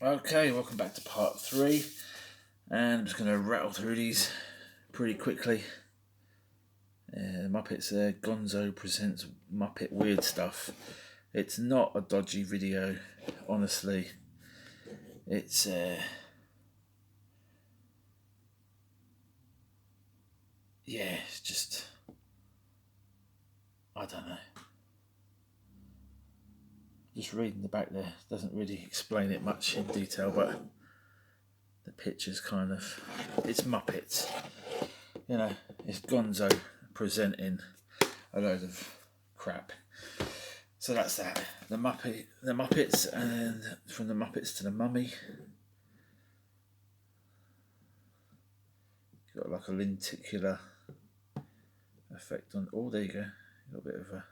Okay, welcome back to part 3, and I'm just going to rattle through these pretty quickly. Muppets there, Gonzo presents Muppet Weird Stuff. It's not a dodgy video, honestly. It's it's just, I don't know. Just reading the back there doesn't really explain it much in detail, but the picture's kind of, it's Muppets. You know, it's Gonzo presenting a load of crap. So that's that. The Muppets, and from the Muppets to the Mummy. Got like a lenticular effect on. Oh, there you go. Got a bit of a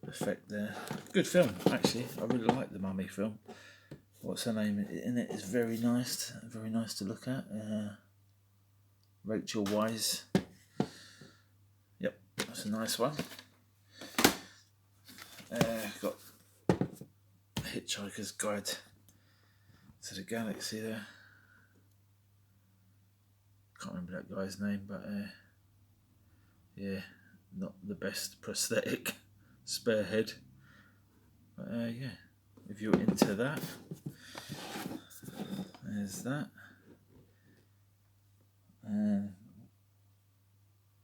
effect there. Good film, actually. I really like the Mummy film. What's her name in it is very nice to look at. Rachel Weisz. Yep, that's a nice one. Got Hitchhiker's Guide to the Galaxy there. Can't remember that guy's name, but not the best prosthetic spare head. But if you're into that, there's that.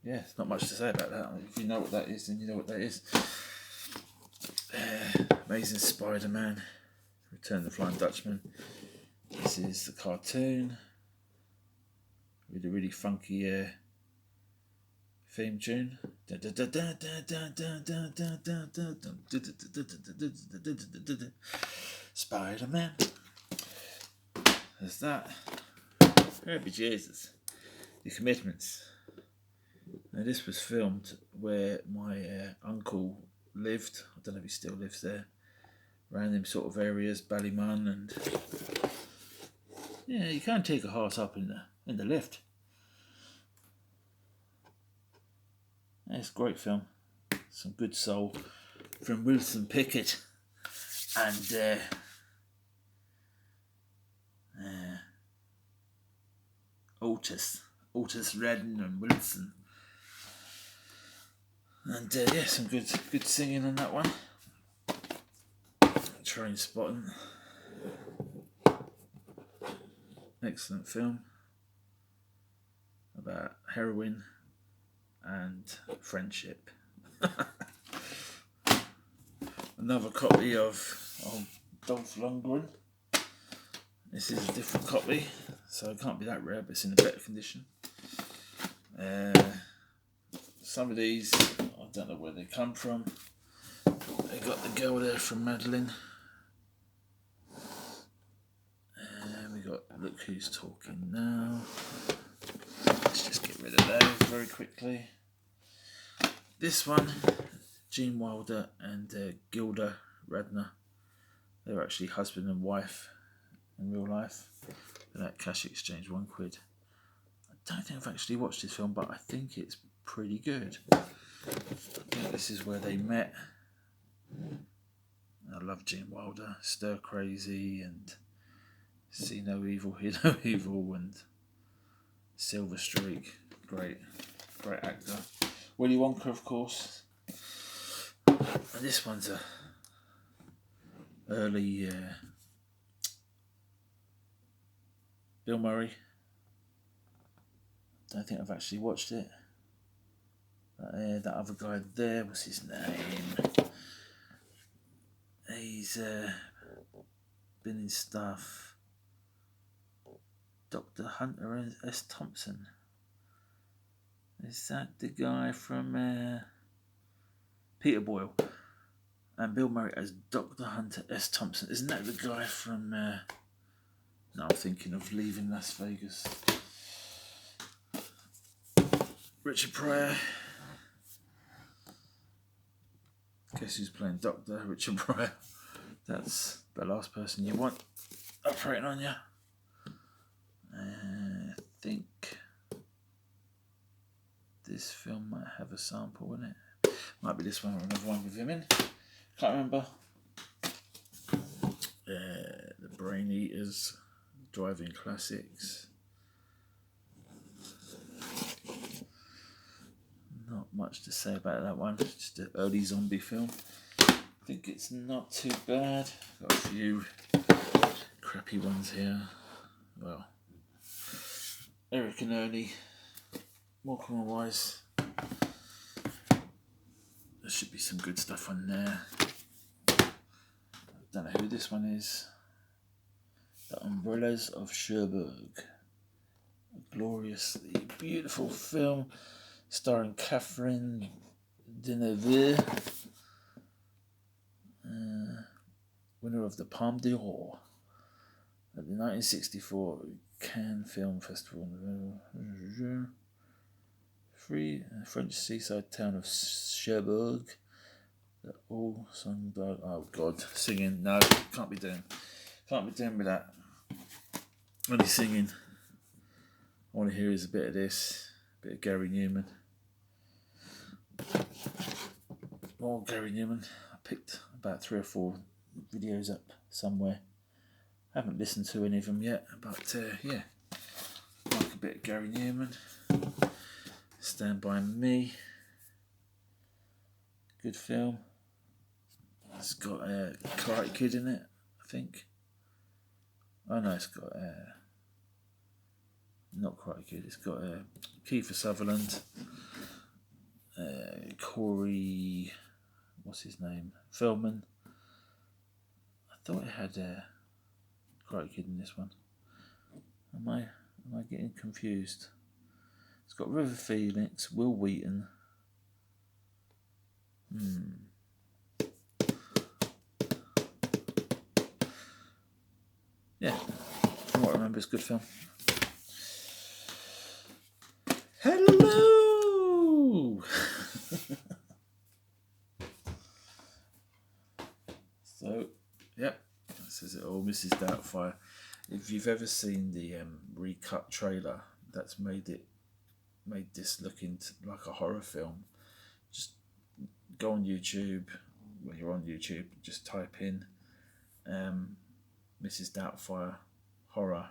There's not much to say about that. If you know what that is, then you know what that is. Amazing Spider-Man, Return of the Flying Dutchman. This is the cartoon with a really funky theme tune. Spider-Man. There's that. Oh, Jesus. The Commitments. Now, this was filmed where my uncle lived. I don't know if he still lives there. Around them sort of areas, Ballymun, and you can't take a horse up in the lift. It's a great film. Some good soul from Wilson Pickett and Otis Redding and Wilson. And some good singing on that one. Trainspotting. Excellent film about heroin and friendship. Another copy of Dolph Lundgren. This is a different copy, so it can't be that rare, but it's in a better condition. Some of these, I don't know where they come from. They got the girl there from Madeline. And we got Look Who's Talking Now. Let's just get rid of those very quickly. This one, Gene Wilder and Gilda Radner. They were actually husband and wife in real life. For that cash exchange, £1. I don't think I've actually watched this film, but I think it's pretty good. I think this is where they met. I love Gene Wilder, Stir Crazy and See No Evil, Hear No Evil, and Silver Streak. Great actor. Willy Wonka, of course. And this one's a early Bill Murray. Don't think I've actually watched it. But that other guy there, what's his name? He's been in stuff. Dr. Hunter S. Thompson. Is that the guy from Peter Boyle? And Bill Murray as Dr. Hunter S. Thompson. Isn't that the guy from... No, I'm thinking of Leaving Las Vegas. Richard Pryor. Guess who's playing Doctor? Richard Pryor. That's the last person you want operating on you. I think this film might have a sample in it. Might be this one or another one with him in. Can't remember. The Brain Eaters, Driving Classics. Not much to say about that one, just an early zombie film. I think it's not too bad. Got a few crappy ones here. Well, Eric and Ernie, Morecambe and Wise. There should be some good stuff on there. Don't know who this one is. The Umbrellas of Cherbourg. A gloriously beautiful film starring Catherine Deneuve, winner of the Palme d'Or at the 1964 Cannes Film Festival. French seaside town of Cherbourg. All sung by, oh God, singing. No, can't be doing with that. Only singing. All I want to hear is a bit of this, a bit of Gary Newman. More Gary Newman. I picked about 3 or 4 videos up somewhere. Haven't listened to any of them yet, but yeah, like a bit of Gary Newman. Stand By Me. Good film. It's got a Karate Kid in it, I think. Oh no, it's got not Karate Kid. It's got Kiefer Sutherland, Corey, what's his name? Feldman. I thought it had Karate Kid in this one. Am I getting confused? It's got River Phoenix, Will Wheaton. Yeah, from what I remember, it's a good film. Hello! So, yep, that says it all. Mrs. Doubtfire. If you've ever seen the recut trailer that's made this look into like a horror film, just go on YouTube. When you're on YouTube, just type in Mrs. Doubtfire horror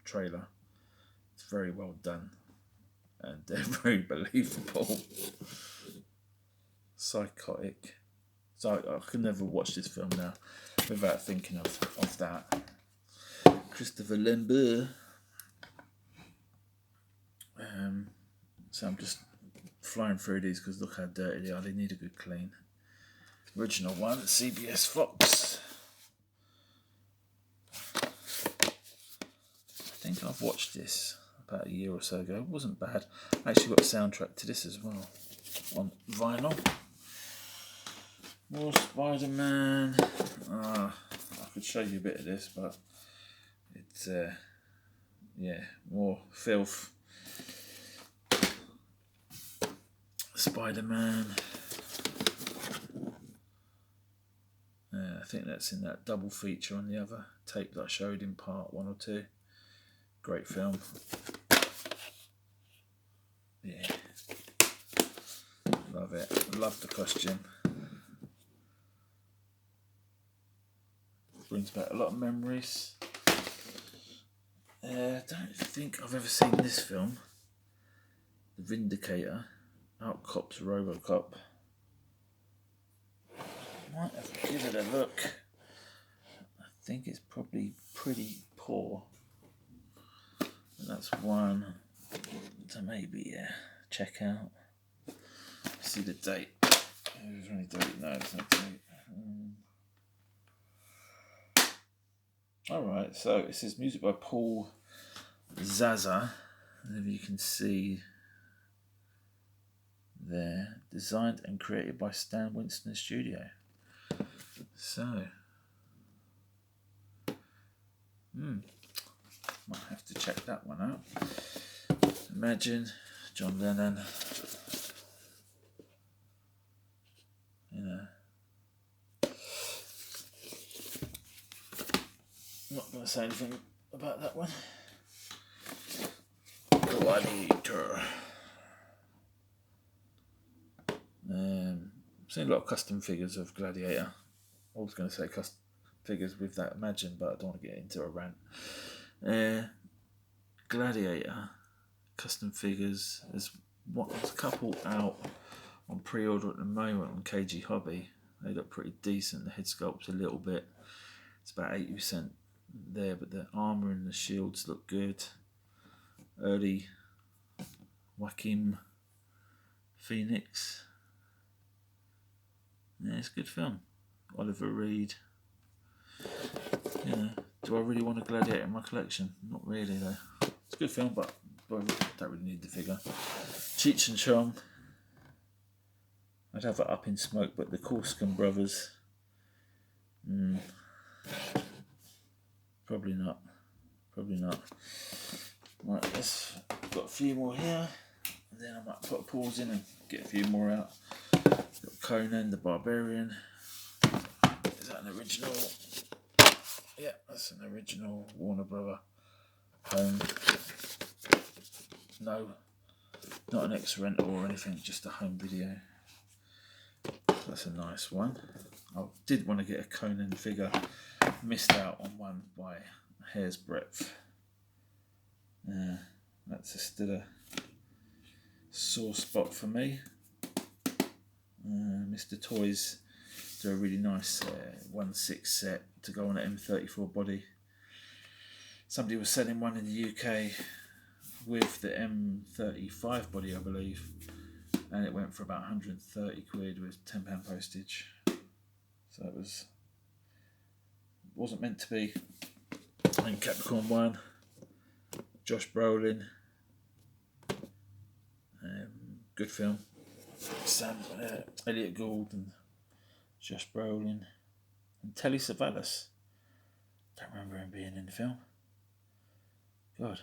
trailer. It's very well done, and they're very believable. Psychotic. So I can never watch this film now without thinking of that. Christopher Lambert. So I'm just flying through these because look how dirty they are. They need a good clean. Original one, CBS Fox. I think I've watched this about a year or so ago. It wasn't bad. I actually got a soundtrack to this as well on vinyl. More Spider-Man. I could show you a bit of this, but it's yeah, more filth. Spider-Man. I think that's in that double feature on the other tape that I showed in part 1 or 2. Great film. Yeah. Love it. Love the costume. Brings back a lot of memories. I don't think I've ever seen this film. The Vindicator. Out Cops Robocop. Might have to give it a look. I think it's probably pretty poor. And that's one to maybe check out. See the date. There's any date? No, there's no date. Alright, so it says music by Paul Zaza. If you can see there. Designed and created by Stan Winston Studio. So, might have to check that one out. Imagine John Lennon, not going to say anything about that one. Gladiator. Seen a lot of custom figures of Gladiator. I was going to say figures with that Imagine, but I don't want to get into a rant. Gladiator custom figures. There's a couple out on pre-order at the moment on KG Hobby. They look pretty decent. The head sculpt's a little bit, it's about 80% there, but the armour and the shields look good. Early Joaquin Phoenix. Yeah, it's a good film. Oliver Reed. You know, do I really want a Gladiator in my collection? Not really though. It's a good film, but I don't really need the figure. Cheech and Chong. I'd have it up in smoke, but the Corsican brothers. Probably not. Probably not. Right, got a few more here. And then I might put a pause in and get a few more out. Got Conan the Barbarian. Is that an original? Yeah, that's an original Warner Brother home. No, not an ex-rental or anything, just a home video. That's a nice one. I did want to get a Conan figure. Missed out on one by a hair's breadth. That's still a sore spot for me. Mr. Toys do a really nice 1/6 set to go on an M34 body. Somebody was selling one in the UK with the M35 body, I believe, and it went for about 130 quid with £10 postage. So it wasn't meant to be. And Capricorn 1, Josh Brolin, good film. Elliot Gould and Josh Brolin and Telly Savalas. Don't remember him being in the film. God.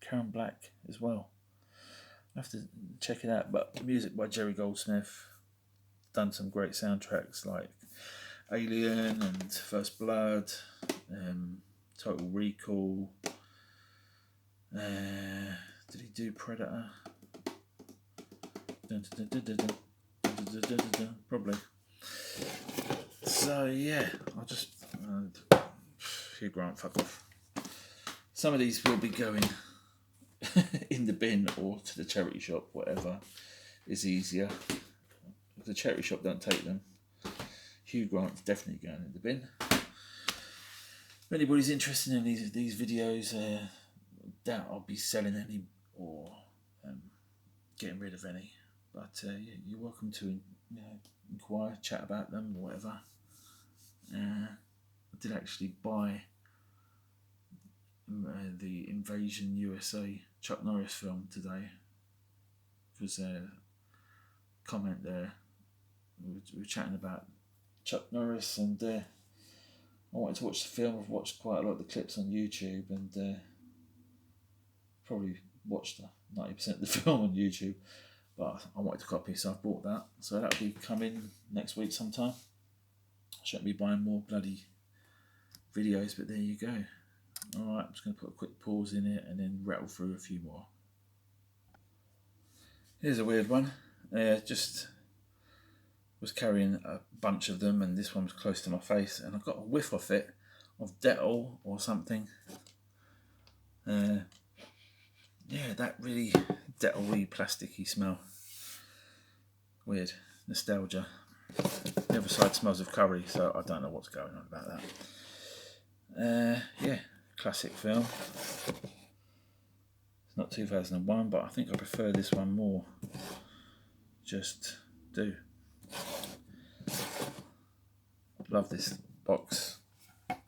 Karen Black as well. I have to check it out. But music by Jerry Goldsmith. Done some great soundtracks like Alien and First Blood, Total Recall. Did he do Predator? Probably. So yeah, I'll just Hugh Grant, fuck off. Some of these will be going in the bin or to the charity shop, whatever is easier. If the charity shop don't take them, Hugh Grant's definitely going in the bin. If anybody's interested in these videos, doubt I'll be selling any or getting rid of any. But you're welcome to inquire, chat about them or whatever. I did actually buy the Invasion USA Chuck Norris film today, because comment there we were chatting about Chuck Norris, and I wanted to watch the film. I've watched quite a lot of the clips on YouTube, and probably watched 90% of the film on YouTube, but I wanted to copy, so I bought that. So that'll be coming next week sometime. I shouldn't be buying more bloody videos, but there you go. Alright, I'm just going to put a quick pause in it and then rattle through a few more. Here's a weird one. Just was carrying a bunch of them, and this one was close to my face, and I got a whiff of it, of Dettol or something. Yeah, that really Dettol-y, plasticky smell. Weird. Nostalgia. The other side smells of curry, so I don't know what's going on about that. Yeah, classic film. It's not 2001, but I think I prefer this one more. Just do. Love this box. And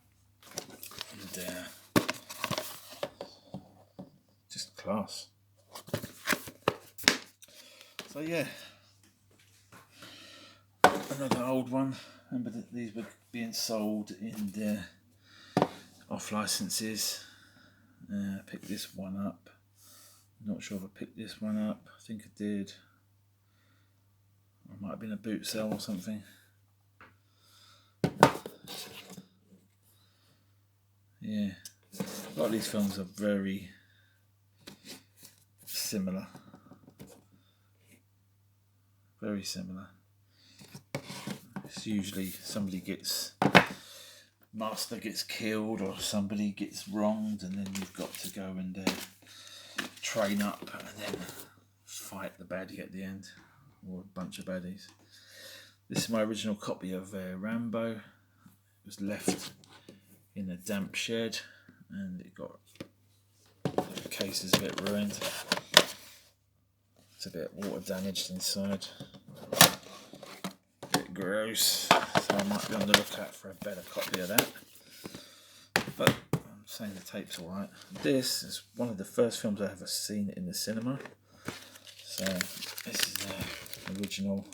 just class. So yeah, another old one. Remember that these were being sold in the off licenses. Picked this one up. Not sure if I picked this one up. I think I did. It might have been a boot sale or something. Yeah, a lot of these films are very similar. Very similar. It's usually somebody gets master gets killed or somebody gets wronged, and then you've got to go and train up and then fight the baddie at the end, or a bunch of baddies. This is my original copy of Rambo. It was left in a damp shed and it got, the case is a bit ruined. It's a bit water damaged inside. A bit gross, so I might be on the lookout for a better copy of that. But I'm saying the tape's alright. This is one of the first films I ever seen in the cinema. So this is the original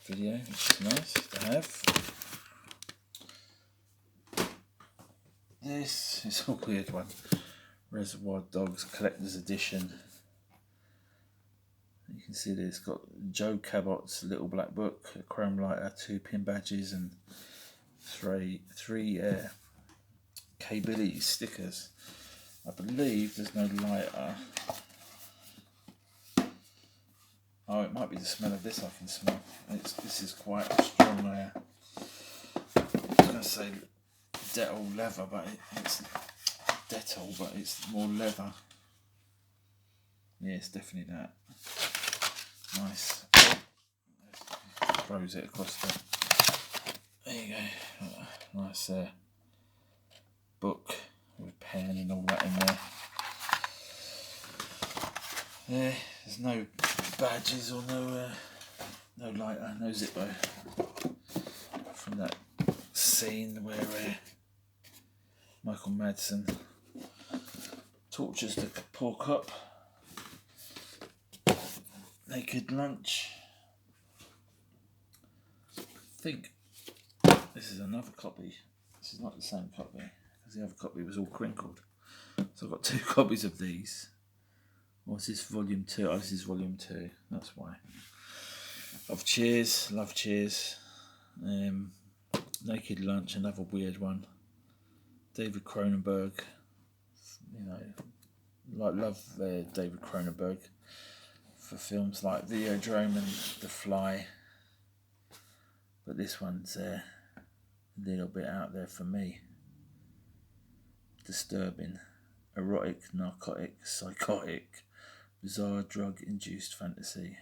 video, which is nice to have. This is a weird one. Reservoir Dogs Collector's Edition. You can see that it's got Joe Cabot's Little Black Book, a chrome lighter, 2 pin badges, and three K-Billy stickers. I believe there's no lighter. Oh, it might be the smell of this I can smell. This is quite a strong layer. I was going to say Dettol leather, but it's Dettol, but it's more leather. Yeah, it's definitely that. Nice. Throws it across the. There you go. Nice book with pen and all that in there. Yeah, there's no badges or no lighter, no Zippo. From that scene where Michael Madsen tortures the poor cop. Naked Lunch. I think this is another copy. This is not the same copy because the other copy was all crinkled. So I've got 2 copies of these. What's this, volume 2? Oh, this is volume 2. That's why. Of Cheers, love Cheers. Naked Lunch, another weird one. David Cronenberg. You know, love David Cronenberg for films like Videodrome and The Fly. But this one's a little bit out there for me. Disturbing, erotic, narcotic, psychotic, bizarre drug-induced fantasy.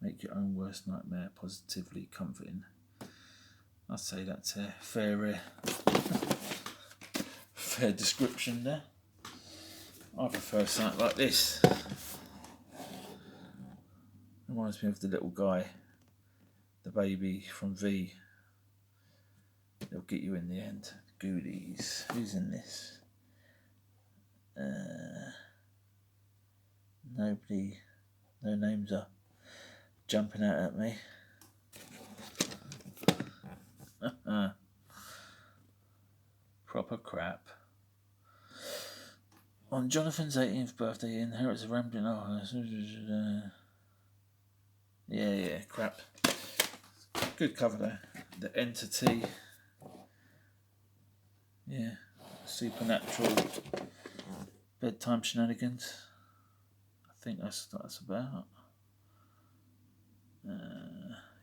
Make your own worst nightmare positively comforting. I'd say that's a fair description there. I prefer something like this. Reminds me of the little guy, the baby from V. They'll get you in the end. Goodies. Who's in this? Nobody. No names are jumping out at me. Proper crap. On Jonathan's 18th birthday, he inherits a rambling. Yeah, crap. Good cover there. The Entity. Yeah, supernatural bedtime shenanigans. I think that's about.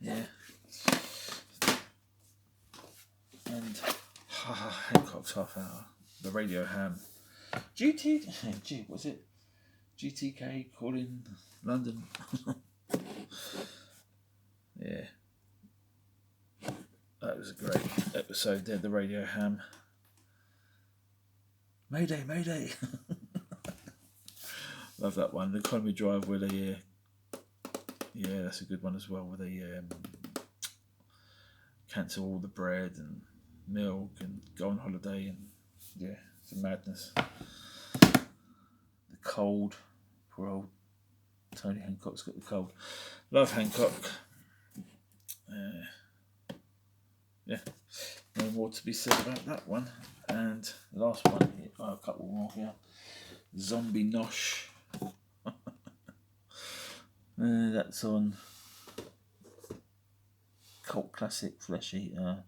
Yeah. And Hancock's half hour. The Radio Ham. Was it? GTK calling London. Yeah. That was a great episode there, the Radio Ham. Mayday, Mayday. Love that one. The Economy Drive where they, yeah, that's a good one as well, where they cancel all the bread and milk and go on holiday, and yeah, it's a madness. The cold. Poor old Tony Hancock's got the cold. Love Hancock. Yeah, no more to be said about that one. And the last one, a couple more here. Zombie Nosh. That's on cult classic Flesh Eater.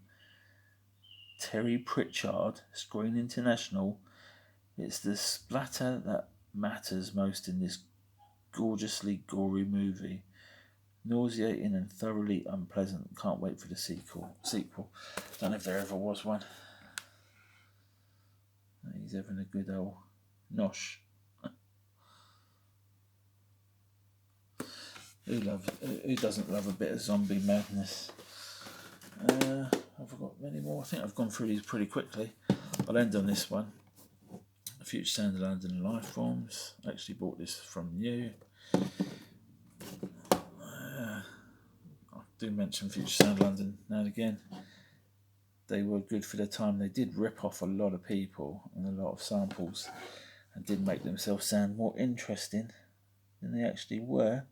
Terry Pritchard, Screen International. It's the splatter that matters most in this gorgeously gory movie. Nauseating and thoroughly unpleasant. Can't wait for the sequel. Don't know if there ever was one. He's having a good old nosh. Who doesn't love a bit of zombie madness? Have I got many more? I think I've gone through these pretty quickly. I'll end on this one. Future Sound of London Lifeforms. I actually bought this from you. I do mention Future Sound London now and again. They were good for their time. They did rip off a lot of people and a lot of samples and did make themselves sound more interesting than they actually were.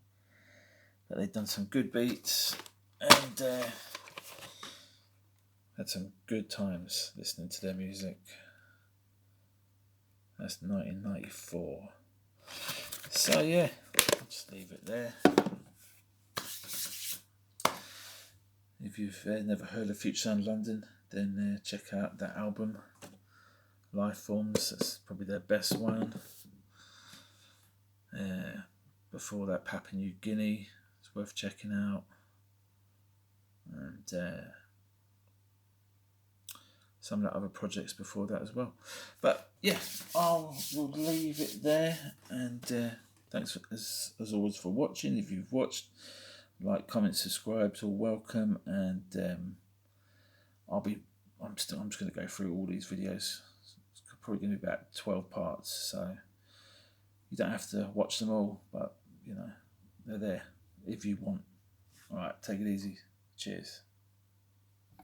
But they'd done some good beats and had some good times listening to their music. That's 1994. So yeah, I'll just leave it there. If you've never heard of Future Sound London, then check out that album, Lifeforms. That's probably their best one. Before that, Papua New Guinea. It's worth checking out. And some of the other projects before that as well. But yeah, we'll leave it there. And thanks as always for watching. If you've watched, like, comment, subscribe, all welcome. And I'm just going to go through all these videos. It's probably going to be about 12 parts, so you don't have to watch them all, but you know, they're there if you want. All right, take it easy. Cheers.